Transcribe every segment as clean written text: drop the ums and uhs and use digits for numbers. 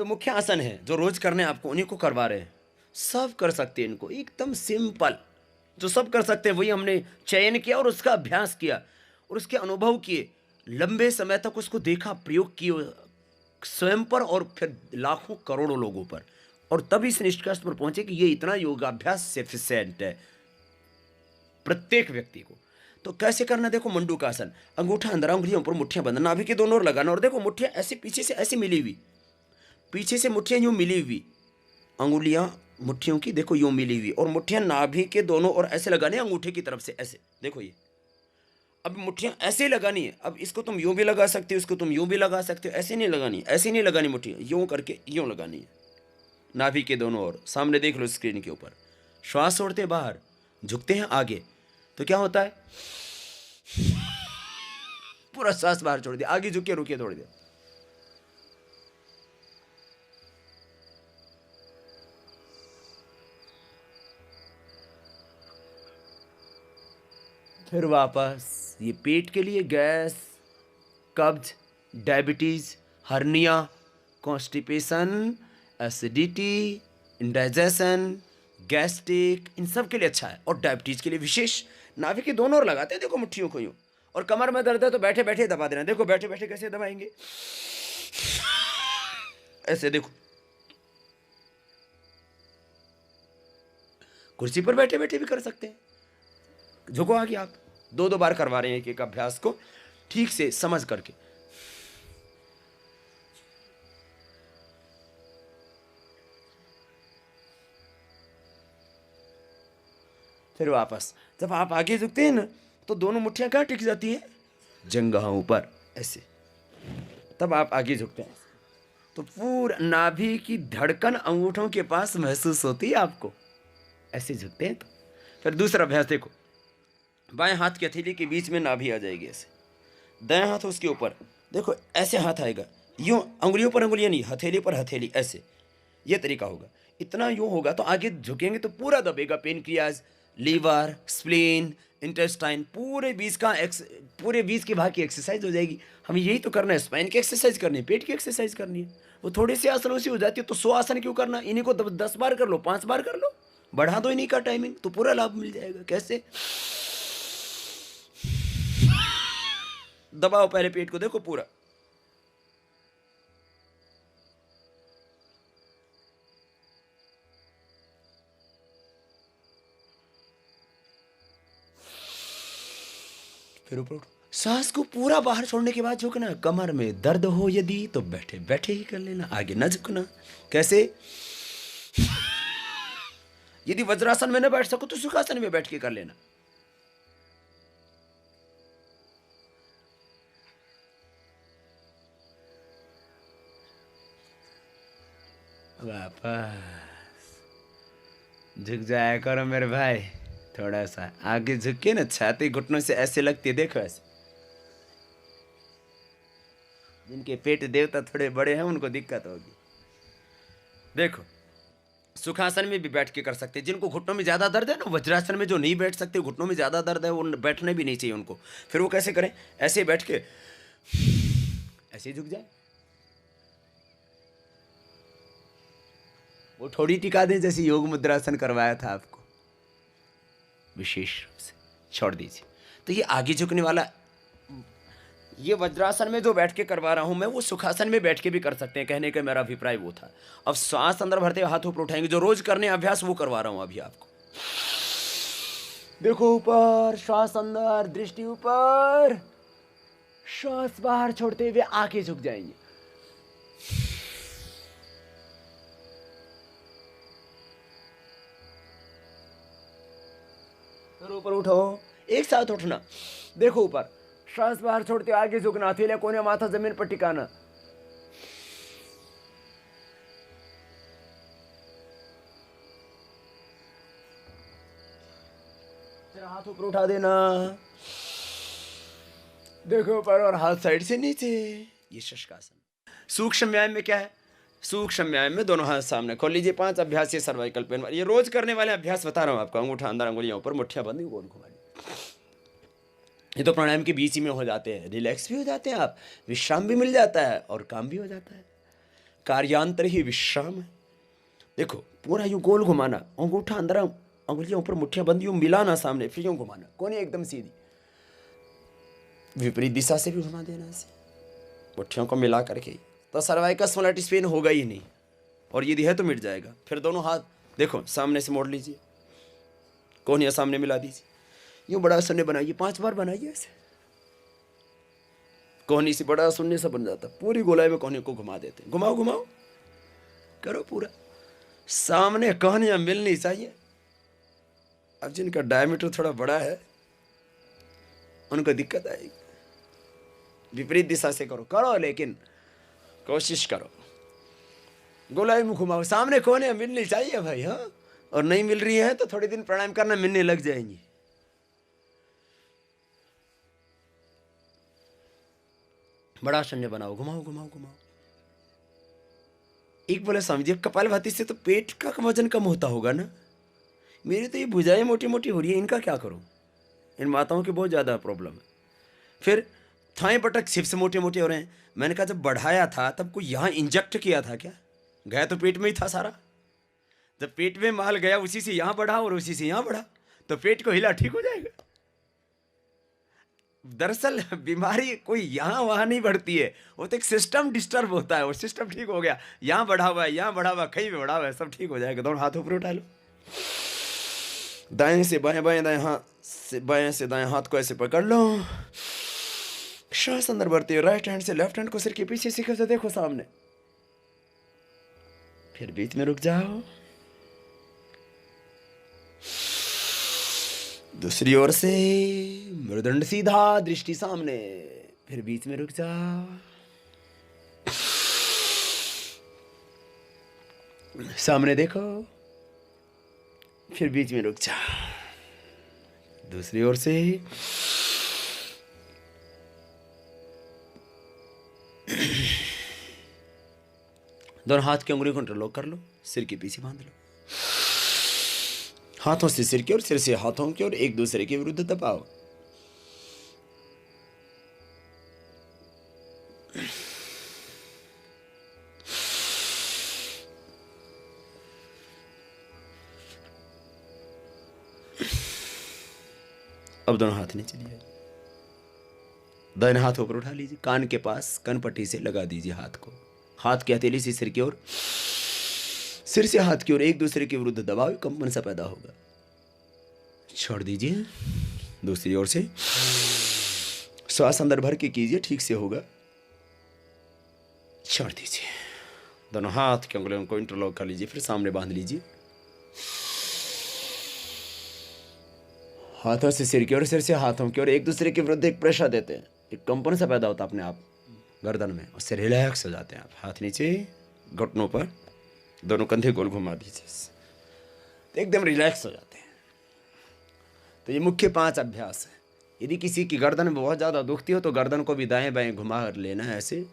जो मुख्य आसन है जो रोज करने हैं आपको, उन्हीं को करवा रहे हैं। सब कर सकते हैं इनको, एकदम सिंपल, जो सब कर सकते हैं वही हमने चयन किया और उसका अभ्यास किया और उसके अनुभव किए, लंबे समय तक उसको देखा, प्रयोग किए स्वयं पर और फिर लाखों करोड़ों लोगों पर, और तब इस निष्कर्ष पर पहुंचे कि ये इतना योगाभ्यास सफिशिएंट है प्रत्येक व्यक्ति को। तो कैसे करना, देखो मंडूकासन, अंगूठा अंदर, उंगलियों पर मुट्ठियां बंधना, नाभि के दोनों ओर लगाना, और देखो मुट्ठियां ऐसे पीछे से ऐसे मिली हुई, पीछे से मुट्ठियां यूं मिली हुई, अंगुलियां मुट्ठियों की देखो यूं मिली हुई, और मुट्ठियां नाभि के दोनों ओर ऐसे लगानी, अंगूठे की तरफ से ऐसे, देखो ये। अब मुट्ठियां ऐसे लगानी है, अब इसको तुम यूं भी लगा सकते हो, इसको तुम यूं भी लगा सकते हो, ऐसे नहीं लगानी, ऐसे नहीं लगानी, मुट्ठियां यूं करके यूं लगानी है, नाभि के दोनों ओर। सामने देख लो स्क्रीन के ऊपर। श्वास छोड़ते बाहर, झुकते हैं आगे, तो क्या होता है, पूरा श्वास बाहर छोड़ दिया, आगे झुके, रुकिए थोड़ी देर। फिर वापस, ये पेट के लिए गैस, कब्ज, diabetes, hernia, constipation, acidity, indigestion, gastric, इन सब के लिए अच्छा है, और डायबिटीज के लिए विशेष। नाभि के दोनों ओर लगाते हैं, देखो मुट्ठियों को यूं, और कमर में दर्द है तो बैठे बैठे दबा देना, देखो बैठे बैठे कैसे दबाएंगे, ऐसे देखो। कुर्सी पर बैठे बैठे भी कर सकते हैं, झुको आगे आप, दो दो बार करवा रहे हैं एक एक अभ्यास को ठीक से समझ करके। फिर वापस, जब आप आगे झुकते हैं ना, तो दोनों मुट्ठियां कहाँ टिक जाती हैं, जंघाओं पर ऐसे, तब आप आगे झुकते हैं, तो पूरा नाभि की धड़कन अंगूठों के पास महसूस होती है आपको, ऐसे झुकते हैं। तो फिर दूसरा अभ्यास देखो, बाएं हाथ की हथेली के बीच में नाभि आ जाएगी ऐसे, दाएं हाथ उसके ऊपर, देखो ऐसे हाथ आएगा, यूं अंगुलियों पर अंगुलियां नहीं, हथेली पर हथेली ऐसे, ये तरीका होगा। इतना यूं होगा तो आगे झुकेंगे तो पूरा दबेगा, पेनक्रियाज, लीवर, स्प्लीन, इंटेस्टाइन, पूरे बीच के भाग की एक्सरसाइज हो जाएगी। हमें यही तो करना है, स्पाइन की एक्सरसाइज करनी है, पेट की एक्सरसाइज करनी है। वो थोड़े से आसनों से हो जाती है, तो 100 आसन क्यों करना, इन्हीं को 10 बार कर लो, 5 बार कर लो, बढ़ा दो इन्हीं का टाइमिंग, तो पूरा लाभ मिल जाएगा। कैसे, दबाओ पहले पेट को, देखो पूरा, फिर ऊपर उठो, सांस को पूरा बाहर छोड़ने के बाद झुकना। कमर में दर्द हो यदि तो बैठे बैठे ही कर लेना, आगे न झुकना। कैसे, यदि वज्रासन में न बैठ सको तो सुखासन में बैठ के कर लेना। वापस झुक जाया करो मेरे भाई, थोड़ा सा आगे झुक के ना, छाती घुटनों से ऐसे लगती है, देखो ऐसे। जिनके पेट देवता थोड़े बड़े हैं उनको दिक्कत होगी। देखो सुखासन में भी बैठ के कर सकते हैं, जिनको घुटनों में ज्यादा दर्द है ना, वज्रासन में जो नहीं बैठ सकते, घुटनों में ज्यादा दर्द है, वो बैठने भी नहीं चाहिए उनको। फिर वो कैसे करें, ऐसे बैठ के ऐसे झुक जाए, वो थोड़ी टिका दें, जैसे योग मुद्रासन करवाया था आपको, विशेष रूप से छोड़ दीजिए। तो ये आगे झुकने वाला, ये वज्रासन में जो बैठ के करवा रहा हूं मैं, वो सुखासन में बैठ के भी कर सकते हैं, कहने का मेरा अभिप्राय वो था। अब सांस अंदर भरते हुए हाथ ऊपर उठाएंगे, जो रोज करने अभ्यास वो करवा रहा हूं अभी आपको। देखो ऊपर, श्वास अंदर, दृष्टि ऊपर, श्वास बाहर छोड़ते हुए आगे झुक जाएंगे। फिर ऊपर उठो, एक साथ उठना, देखो ऊपर, श्वास बाहर छोड़ते आगे झुकना, हथेलियां कोने, माथा जमीन पर टिकाना। फिर हाथ ऊपर उठा देना, देखो ऊपर, और हाथ साइड से नीचे, ये शशकासन। सूक्ष्म व्यायाम में क्या है, सूक्ष्म व्यायाम में दोनों हाथ सामने खोल लीजिए, 5 अभ्यास, ये सर्वाइकल पेन, ये रोज करने वाले अभ्यास बता रहा हूं आपको। अंगूठा अंदर, अंगुलियां ऊपर, मुट्ठियां बंद, गोल घुमानी। ये तो प्राणायाम के बीच ही में हो जाते हैं, रिलैक्स भी हो जाते हैं आप, विश्राम भी मिल जाता है और काम भी हो जाता है। कार्यांतर ही विश्राम है। देखो पूरा यूं गोल घुमाना, अंगूठा अंदर, अंगुलियां ऊपर, मुट्ठियां बंद, यूं मिलाना सामने, फिर यूं घुमाना, कोनी एकदम सीधी, विपरीत दिशा से भी घुमा देना ऐसे मुट्ठियों को मिला करके, तो सर्वाइकल स्पॉन्डिलाइटिस पेन होगा ही नहीं, और यदि है तो मिट जाएगा। फिर दोनों हाथ देखो सामने से मोड़ लीजिए, कोहनियां सामने मिला दीजिए, यूं बड़ा शून्य बनाइए, 5 बार बनाइए ऐसे, कोहनी से बड़ा शून्य सा बन जाता, पूरी गोलाई में कोहनी को घुमा देते, घुमाओ घुमाओ करो पूरा, सामने कोहनियां मिलनी चाहिए। अब जिनका डायमीटर थोड़ा बड़ा है उनको दिक्कत आएगी, विपरीत दिशा से करो करो, लेकिन कोशिश करो, गोलाई में घुमाओ, सामने कोहनियां मिलनी चाहिए भाई। हाँ, और नहीं मिल रही है तो थोड़े दिन प्राणायाम करना, मिलने लग जाएंगी। बड़ा शून्य बनाओ, घुमाओ घुमाओ घुमाओ। एक बोले स्वामी जी कपालभाति से तो पेट का वजन कम होता होगा ना, मेरी तो ये भुजाएं मोटी मोटी हो रही है, इनका क्या करूं? इन माताओं की बहुत ज़्यादा प्रॉब्लम है। फिर थाई बटक छिप से मोटे मोटे हो रहे हैं। मैंने कहा जब बढ़ाया था तब कोई यहाँ इंजेक्ट किया था क्या? गया तो पेट में ही था सारा, जब पेट में माल गया उसी से यहाँ बढ़ा और उसी से यहाँ बढ़ा, तो पेट को हिला ठीक हो जाएगा। दरअसल बीमारी कोई यहाँ वहाँ नहीं बढ़ती है, वो तो एक सिस्टम डिस्टर्ब होता है, वो सिस्टम ठीक हो गया, यहाँ बढ़ा हुआ है, यहाँ बढ़ा हुआ है, कहीं भी बढ़ा हुआ है, सब ठीक हो जाएगा। दोनों हाथ ऊपर उठा लो, दाएं से बाएं, बाएं दाएं हाथ से, बाएं से दाएं हाथ को ऐसे पकड़ लो, श्वास अंदर भरते हो, राइट हैंड से लेफ्ट हैंड को सिर के पीछे सीखे से देखो सामने, फिर बीच में रुक जाओ, दूसरी ओर से मेरुदंड सीधा, दृष्टि सामने, फिर बीच में रुक जाओ, सामने देखो, फिर बीच में रुक जाओ, दूसरी ओर से, दोनों हाथ की उंगली को इंटरलॉक कर लो, सिर के पीछे बांध लो, हाथों से सिर की ओर, सिर से हाथों की ओर, एक दूसरे के विरुद्ध दबाओ। अब दोनों हाथ नीचे लिए, दाहिने हाथ ऊपर उठा लीजिए, कान के पास कनपट्टी से लगा दीजिए हाथ को, हाथ की हथेली से सिर की ओर, सिर से हाथ की ओर, एक दूसरे के विरुद्ध दबाव, कंपन सा पैदा होगा। छोड़ दीजिए, दूसरी ओर से श्वास अंदर भर के कीजिए, ठीक से होगा। छोड़ दीजिए, दोनों हाथ की उंगलियों को इंटरलॉक कर लीजिए, फिर सामने बांध लीजिए, हाथों से सिर की ओर, सिर से हाथों की ओर, एक दूसरे के विरुद्ध एक प्रेशर देते हैं, एक कंपन सा पैदा होता है अपने आप गर्दन में, उससे रिलैक्स हो जाते हैं आप। हाथ नीचे, घुटनों पर, दोनों कंधे गोल घुमा दीजिए, तो एकदम रिलैक्स हो जाते हैं। तो ये मुख्य 5 अभ्यास है। यदि किसी की गर्दन में बहुत ज़्यादा दुखती हो तो गर्दन को भी दाएं बाएं घुमा कर लेना है ऐसे,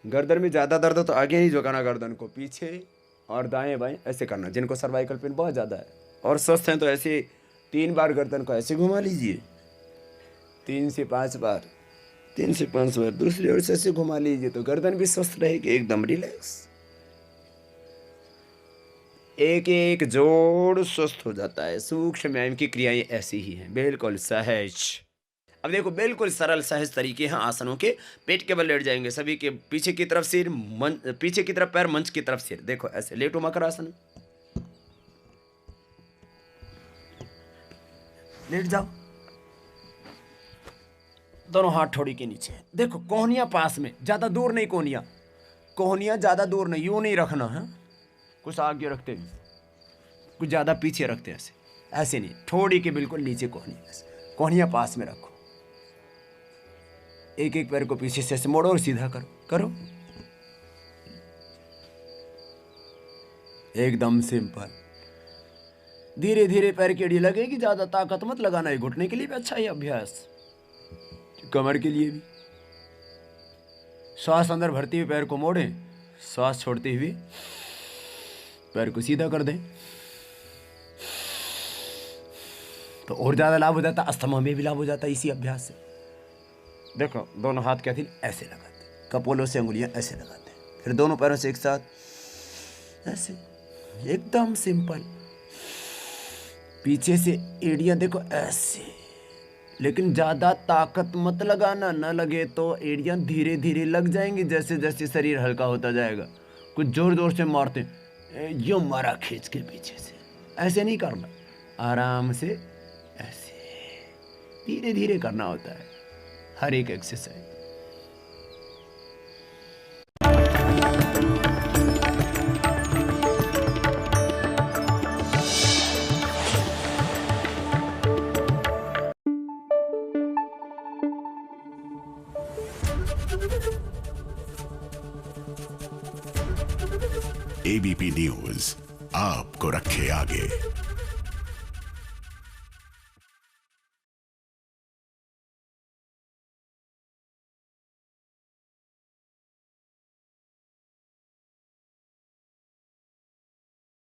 गर्दन में ज़्यादा दर्द हो तो आगे नहीं झुकाना, गर्दन को पीछे और दाएं बाएं ऐसे करना। जिनको सर्वाइकल पेन बहुत ज़्यादा है और स्वस्थ हैं तो ऐसे 3 बार गर्दन को ऐसे घुमा लीजिए, 3 से 5 बार, 3 से 5 बार, दूसरी ओर से ऐसे घुमा लीजिए, तो गर्दन भी स्वस्थ रहेगी, एकदम रिलैक्स, एक एक जोड़ स्वस्थ हो जाता है। सूक्ष्म व्यायाम की क्रियाएं ऐसी ही हैं, बिल्कुल सहज। अब देखो बिल्कुल सरल सहज तरीके हैं आसनों के। पेट के बल लेट जाएंगे सभी के, पीछे की तरफ सिर, पीछे की तरफ पैर, मंच की तरफ सिर। देखो ऐसे लेटो मकर आसन, लेट जाओ, दोनों हाथ ठोड़ी के नीचे। देखो कोहनियां पास में, ज्यादा दूर नहीं, कोहनियां ज्यादा दूर नहीं, यूं नहीं रखना है, कुछ आगे रखते हैं, कुछ ज्यादा पीछे रखते हैं, ऐसे नहीं, ठोड़ी के बिल्कुल नीचे कोहनियां पास में रखो। एक एक पैर को पीछे से ऐसे मोड़ो और सीधा करो, एकदम सिंपल। धीरे धीरे पैर की अड़ी लगेगी, ज्यादा ताकत मत लगाना है। घुटने के लिए भी अच्छा है अभ्यास, कमर के लिए भी। श्वास अंदर भरते हुए पैर को मोड़ें, श्वास छोड़ते हुए पैर को सीधा कर दें, तो और ज्यादा लाभ हो जाता है। अस्थमा में भी लाभ हो जाता है इसी अभ्यास से। देखो दोनों हाथ क्या थी ऐसे लगाते, कपोलों से अंगुलियां ऐसे लगाते, फिर दोनों पैरों से एक साथ ऐसे, एकदम सिंपल। पीछे से एड़ियां देखो ऐसे, लेकिन ज्यादा ताकत मत लगाना, ना लगे तो एड़ियां धीरे धीरे लग जाएंगी जैसे जैसे शरीर हल्का होता जाएगा। कुछ जोर जोर से मारते यो मारा खींच के पीछे से, ऐसे नहीं करना, आराम से ऐसे धीरे धीरे करना होता है हर एक एक्सरसाइज। एबीपी न्यूज आपको रखे आगे।